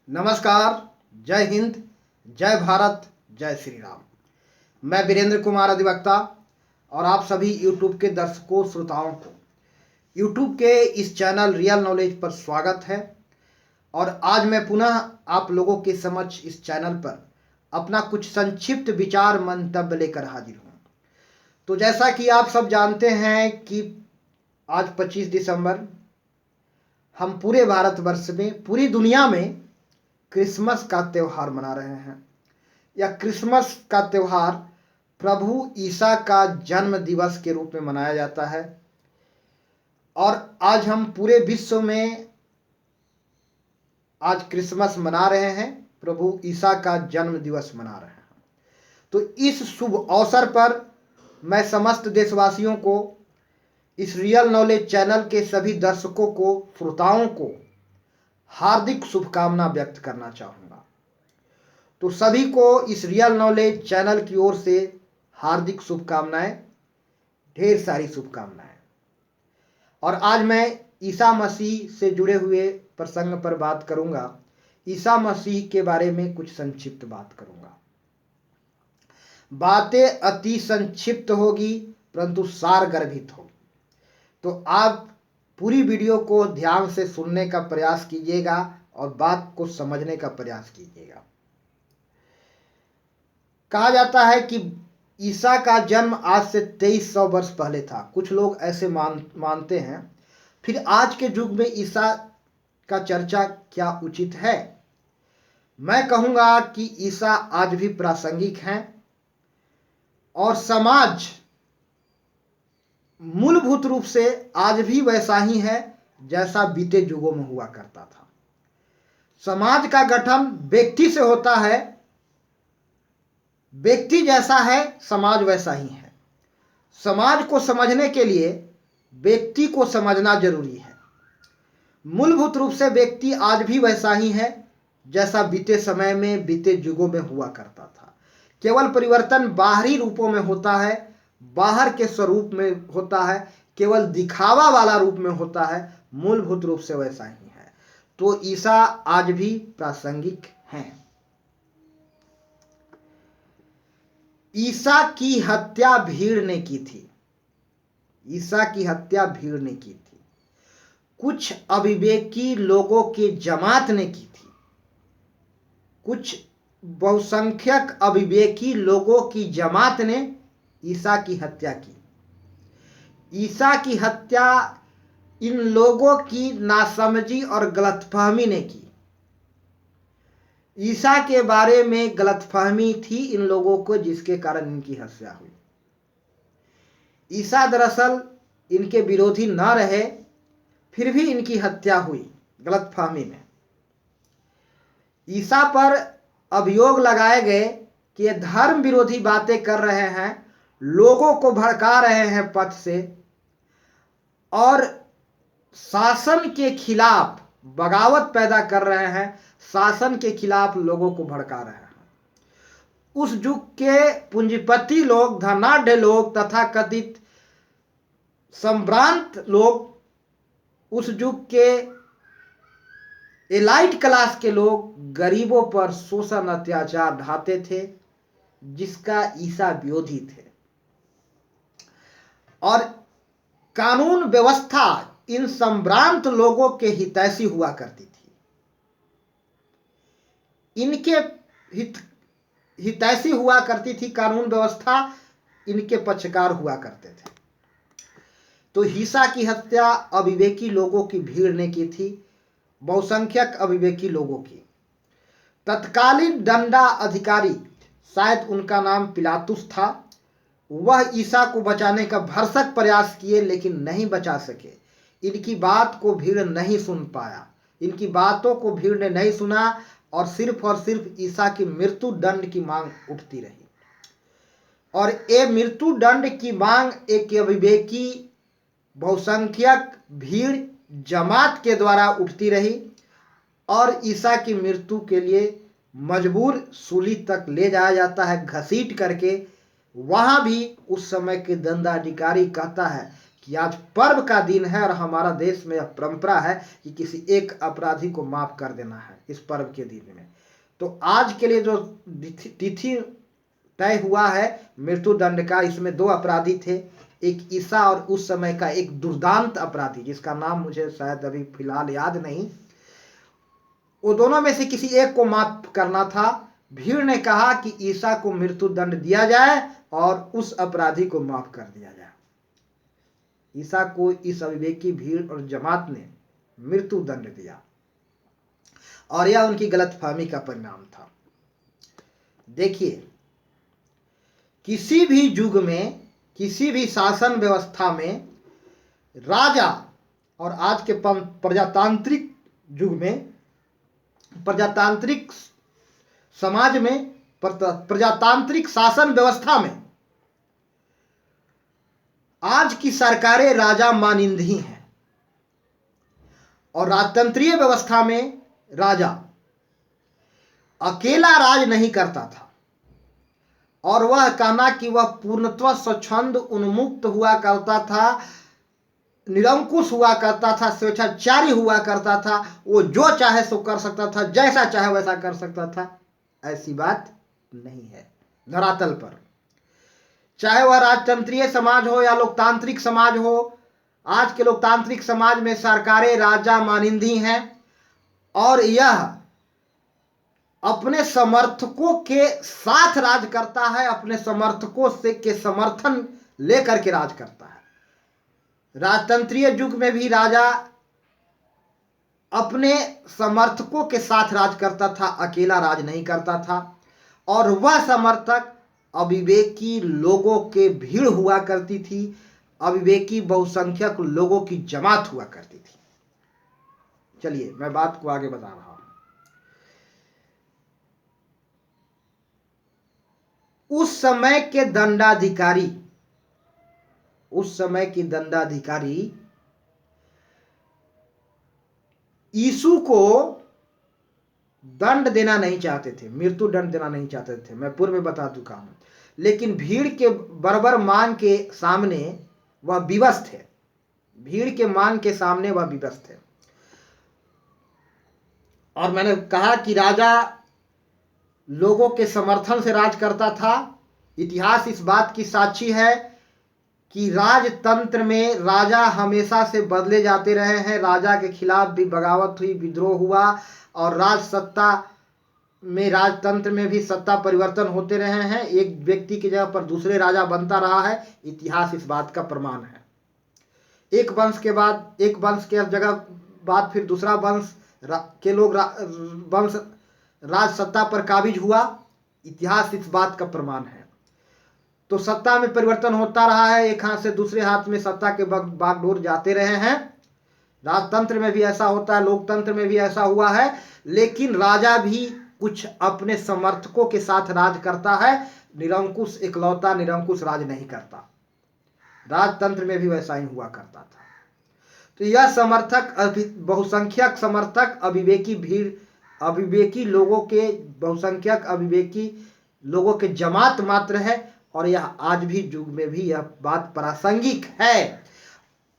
नमस्कार। जय हिंद, जय भारत, जय श्री राम। मैं वीरेंद्र कुमार अधिवक्ता और आप सभी YouTube के दर्शकों श्रोताओं को YouTube के इस चैनल रियल नॉलेज पर स्वागत है। और आज मैं पुनः आप लोगों के समक्ष इस चैनल पर अपना कुछ संक्षिप्त विचार मंतव्य लेकर हाजिर हूँ। तो जैसा कि आप सब जानते हैं कि आज 25 दिसंबर हम पूरे भारतवर्ष में, पूरी दुनिया में क्रिसमस का त्यौहार मना रहे हैं। यह क्रिसमस का त्यौहार प्रभु ईसा का जन्म दिवस के रूप में मनाया जाता है और आज हम पूरे विश्व में आज क्रिसमस मना रहे हैं, प्रभु ईसा का जन्म दिवस मना रहे हैं। तो इस शुभ अवसर पर मैं समस्त देशवासियों को, इस रियल नॉलेज चैनल के सभी दर्शकों को, श्रोताओं को हार्दिक शुभकामना व्यक्त करना चाहूँगा। तो सभी को इस रियल नॉलेज चैनल की ओर से हार्दिक शुभकामनाएं, ढेर सारी शुभकामनाएं। और आज मैं ईसा मसीह से जुड़े हुए प्रसंग पर बात करूँगा। ईसा मसीह के बारे में कुछ संक्षिप्त बात करूँगा। बातें अति संक्षिप्त होगी परंतु सार गर्भित होगी। तो आप पूरी वीडियो को ध्यान से सुनने का प्रयास कीजिएगा और बात को समझने का प्रयास कीजिएगा। कहा जाता है कि ईसा का जन्म आज से 2300 वर्ष पहले था। कुछ लोग ऐसे मानते हैं। फिर आज के युग में ईसा का चर्चा क्या उचित है? मैं कहूँगा कि ईसा आज भी प्रासंगिक हैं और समाज मूलभूत रूप से आज भी वैसा ही है जैसा बीते युगों में हुआ करता था। समाज का गठन व्यक्ति से होता है, व्यक्ति जैसा है समाज वैसा ही है। समाज को समझने के लिए व्यक्ति को समझना जरूरी है। मूलभूत रूप से व्यक्ति आज भी वैसा ही है जैसा बीते समय में, बीते युगों में हुआ करता था। केवल परिवर्तन बाहरी रूपों में होता है, बाहर के स्वरूप में होता है, केवल दिखावा वाला रूप में होता है। मूलभूत रूप से वैसा ही है। तो ईसा आज भी प्रासंगिक हैं। ईसा की हत्या भीड़ ने की थी। ईसा की हत्या भीड़ ने की थी। कुछ अविवेकी लोगों की जमात ने की थी। कुछ बहुसंख्यक अविवेकी लोगों की जमात ने ईसा की हत्या की। ईसा की हत्या इन लोगों की नासमझी और गलतफहमी ने की। ईसा के बारे में गलतफहमी थी इन लोगों को, जिसके कारण इनकी हत्या हुई। ईसा दरअसल इनके विरोधी न रहे, फिर भी इनकी हत्या हुई गलतफहमी में। ईसा पर अभियोग लगाए गए कि ये धर्म विरोधी बातें कर रहे हैं, लोगों को भड़का रहे हैं पथ से और शासन के खिलाफ बगावत पैदा कर रहे हैं, शासन के खिलाफ लोगों को भड़का रहे हैं। उस युग के पूंजीपति लोग, धनाढ़ लोग, तथाकथित संभ्रांत लोग, उस युग के एलाइट क्लास के लोग गरीबों पर शोषण अत्याचार ढाते थे, जिसका ईसा विरोधी थे। और कानून व्यवस्था इन संभ्रांत लोगों के हितैषी हुआ करती थी। इनके हितैषी हुआ करती थी कानून व्यवस्था, इनके पक्षकार हुआ करते थे। तो ईसा की हत्या अविवेकी लोगों की भीड़ ने की थी, बहुसंख्यक अविवेकी लोगों की। तत्कालीन दंडा अधिकारी, शायद उनका नाम पिलातुस था, वह ईसा को बचाने का भरसक प्रयास किए लेकिन नहीं बचा सके। इनकी बात को भीड़ नहीं सुन पाया, इनकी बातों को भीड़ ने नहीं सुना और सिर्फ ईसा की मृत्यु दंड की मांग उठती रही। और ये मृत्यु दंड की मांग एक अविवेकी बहुसंख्यक भीड़ जमात के द्वारा उठती रही और ईसा की मृत्यु के लिए मजबूर सूली तक ले जाया जाता है घसीट करके। वहां भी उस समय के दंडाधिकारी कहता है कि आज पर्व का दिन है और हमारा देश में यह परंपरा है कि किसी एक अपराधी को माफ कर देना है इस पर्व के दिन में। तो आज के लिए जो तिथि तय हुआ है मृत्यु दंड का, इसमें 2 अपराधी थे, एक ईसा और उस समय का एक दुर्दांत अपराधी जिसका नाम मुझे शायद अभी फिलहाल याद नहीं। वो दोनों में से किसी एक को माफ करना था। भीड़ ने कहा कि ईसा को मृत्यु दंड दिया जाए और उस अपराधी को माफ कर दिया जाए। ईसा को इस अविवेकी भीड़ और जमात ने मृत्यु दंड दिया और यह उनकी गलतफहमी का परिणाम था। देखिए, किसी भी युग में, किसी भी शासन व्यवस्था में राजा और आज के प्रजातांत्रिक युग में, प्रजातांत्रिक समाज में, प्रजातांत्रिक शासन व्यवस्था में आज की सरकारें राजा मानिंदी हैं और राजतंत्रीय व्यवस्था में राजा अकेला राज नहीं करता था और वह कहना कि वह पूर्णतः स्वच्छंद उन्मुक्त हुआ करता था, निरंकुश हुआ करता था, स्वेच्छाचारी हुआ करता था, वो जो चाहे सो कर सकता था, जैसा चाहे वैसा कर सकता था। ऐसी बात नहीं है धरातल पर। चाहे वह राजतंत्रीय समाज हो या लोकतांत्रिक समाज हो, आज के लोकतांत्रिक समाज में सरकारें राजा मानिंदी हैं और यह अपने समर्थकों के साथ राज करता है, अपने समर्थकों से के समर्थन लेकर के राज करता है। राजतंत्रीय युग में भी राजा अपने समर्थकों के साथ राज करता था, अकेला राज नहीं करता था और वह समर्थक अविवेकी लोगों के भीड़ हुआ करती थी, अविवेकी बहुसंख्यक लोगों की जमात हुआ करती थी। चलिए मैं बात को आगे बता रहा हूं। उस समय के दंडाधिकारी, उस समय की दंडाधिकारी यीशु को दंड देना नहीं चाहते थे, मृत्यु दंड देना नहीं चाहते थे, मैं पूर्व में बता चुका हूं। लेकिन भीड़ के बर्बर मांग के सामने वह विवश थे, भीड़ के मांग के सामने वह विवश थे। और मैंने कहा कि राजा लोगों के समर्थन से राज करता था। इतिहास इस बात की साक्षी है कि राजतंत्र में राजा हमेशा से बदले जाते रहे हैं, राजा के खिलाफ भी बगावत हुई, विद्रोह हुआ और राज सत्ता में, राजतंत्र में भी सत्ता परिवर्तन होते रहे हैं, एक व्यक्ति की जगह पर दूसरे राजा बनता रहा है। इतिहास इस बात का प्रमाण है। एक वंश के बाद, एक वंश के जगह बाद फिर दूसरा वंश के लोग वंश राज सत्ता पर काबिज हुआ। इतिहास इस बात का प्रमाण है। तो सत्ता में परिवर्तन होता रहा है, एक हाथ से दूसरे हाथ में सत्ता के बागडोर जाते रहे हैं। राजतंत्र में भी ऐसा होता है, लोकतंत्र में भी ऐसा हुआ है। लेकिन राजा भी कुछ अपने समर्थकों के साथ राज करता है, निरंकुश इकलौता निरंकुश राज नहीं करता। राजतंत्र में भी वैसा ही हुआ करता था। तो यह समर्थक, बहुसंख्यक समर्थक अविवेकी भीड़, अविवेकी लोगों के, बहुसंख्यक अविवेकी लोगों के जमात मात्र है और यह आज भी युग में भी यह बात प्रासंगिक है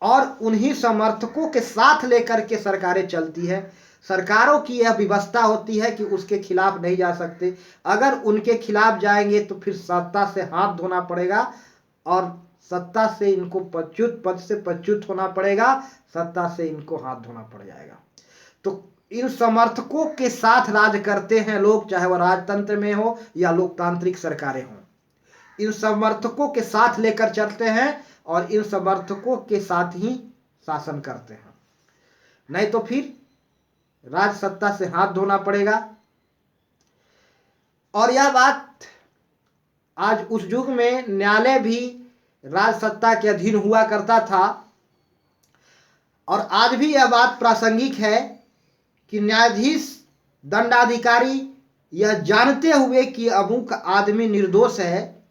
और उन्हीं समर्थकों के साथ लेकर के सरकारें चलती है। सरकारों की यह व्यवस्था होती है कि उसके खिलाफ नहीं जा सकते। अगर उनके खिलाफ जाएंगे तो फिर सत्ता से हाथ धोना पड़ेगा और सत्ता से इनको पच्युत, पद से पच्युत होना पड़ेगा, सत्ता से इनको हाथ धोना पड़ जाएगा। तो इन समर्थकों के साथ राज करते हैं लोग, चाहे वह राजतंत्र में हो या लोकतांत्रिक सरकारें हों। इन समर्थकों के साथ लेकर चलते हैं और इन समर्थकों के साथ ही शासन करते हैं, नहीं तो फिर राज सत्ता से हाथ धोना पड़ेगा। और यह बात आज उस युग में न्यायालय भी राज सत्ता के अधीन हुआ करता था और आज भी यह बात प्रासंगिक है कि न्यायाधीश, दंडाधिकारी यह जानते हुए कि अमुक आदमी निर्दोष है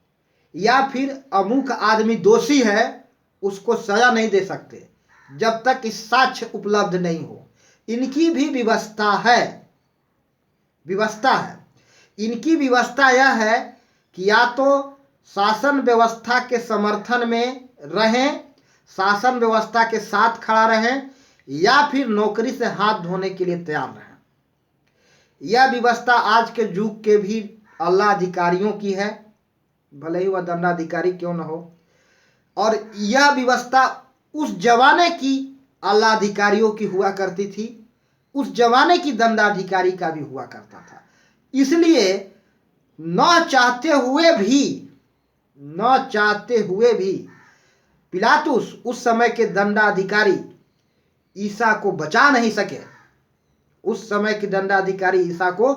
या फिर अमुक आदमी दोषी है, उसको सजा नहीं दे सकते जब तक इस साक्ष्य उपलब्ध नहीं हो। इनकी भी व्यवस्था है, व्यवस्था है। इनकी व्यवस्था यह है कि या तो शासन व्यवस्था के समर्थन में रहें, शासन व्यवस्था के साथ खड़ा रहें या फिर नौकरी से हाथ धोने के लिए तैयार रहें। यह व्यवस्था आज के युग के भी आला अधिकारियों की है, भले ही वह दंडाधिकारी क्यों न हो। और यह व्यवस्था उस जमाने की आला अधिकारियों की हुआ करती थी, उस जमाने की दंडाधिकारी का भी हुआ करता था। इसलिए न चाहते हुए भी पिलातुस उस समय के दंडाधिकारी ईसा को बचा नहीं सके। उस समय के दंडाधिकारी ईसा को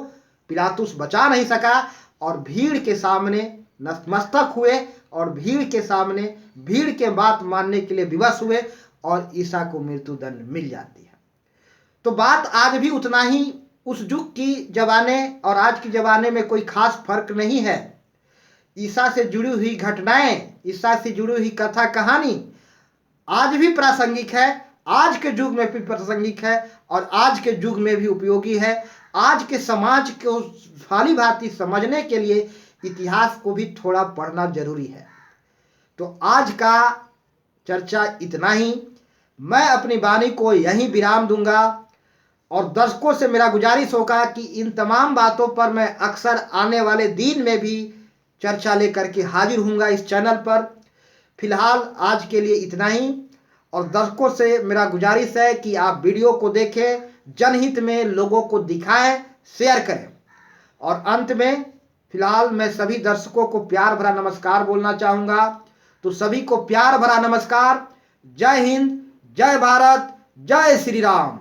पिलातुस बचा नहीं सका और भीड़ के सामने नतमस्तक हुए और भीड़ के सामने भीड़ के बात मानने के लिए विवश हुए और ईसा को मृत्युदंड मिल जाती है। तो बात आज भी उतना ही उस युग की जमाने और आज के जमाने में कोई खास फर्क नहीं है। ईसा से जुड़ी हुई घटनाएं, ईसा से जुड़ी हुई कथा कहानी आज भी प्रासंगिक है, आज के युग में भी प्रासंगिक है और आज के युग में भी उपयोगी है। आज के समाज को भली भांति समझने के लिए इतिहास को भी थोड़ा पढ़ना जरूरी है। तो आज का चर्चा इतना ही। मैं अपनी वाणी को यहीं विराम दूंगा और दर्शकों से मेरा गुजारिश होगा कि इन तमाम बातों पर मैं अक्सर आने वाले दिन में भी चर्चा लेकर के हाजिर होऊंगा इस चैनल पर। फिलहाल आज के लिए इतना ही और दर्शकों से मेरा गुजारिश है कि आप वीडियो को देखें, जनहित में लोगों को दिखाएं, शेयर करें। और अंत में फिलहाल मैं सभी दर्शकों को प्यार भरा नमस्कार बोलना चाहूँगा। तो सभी को प्यार भरा नमस्कार। जय हिंद, जय भारत, जय श्री राम।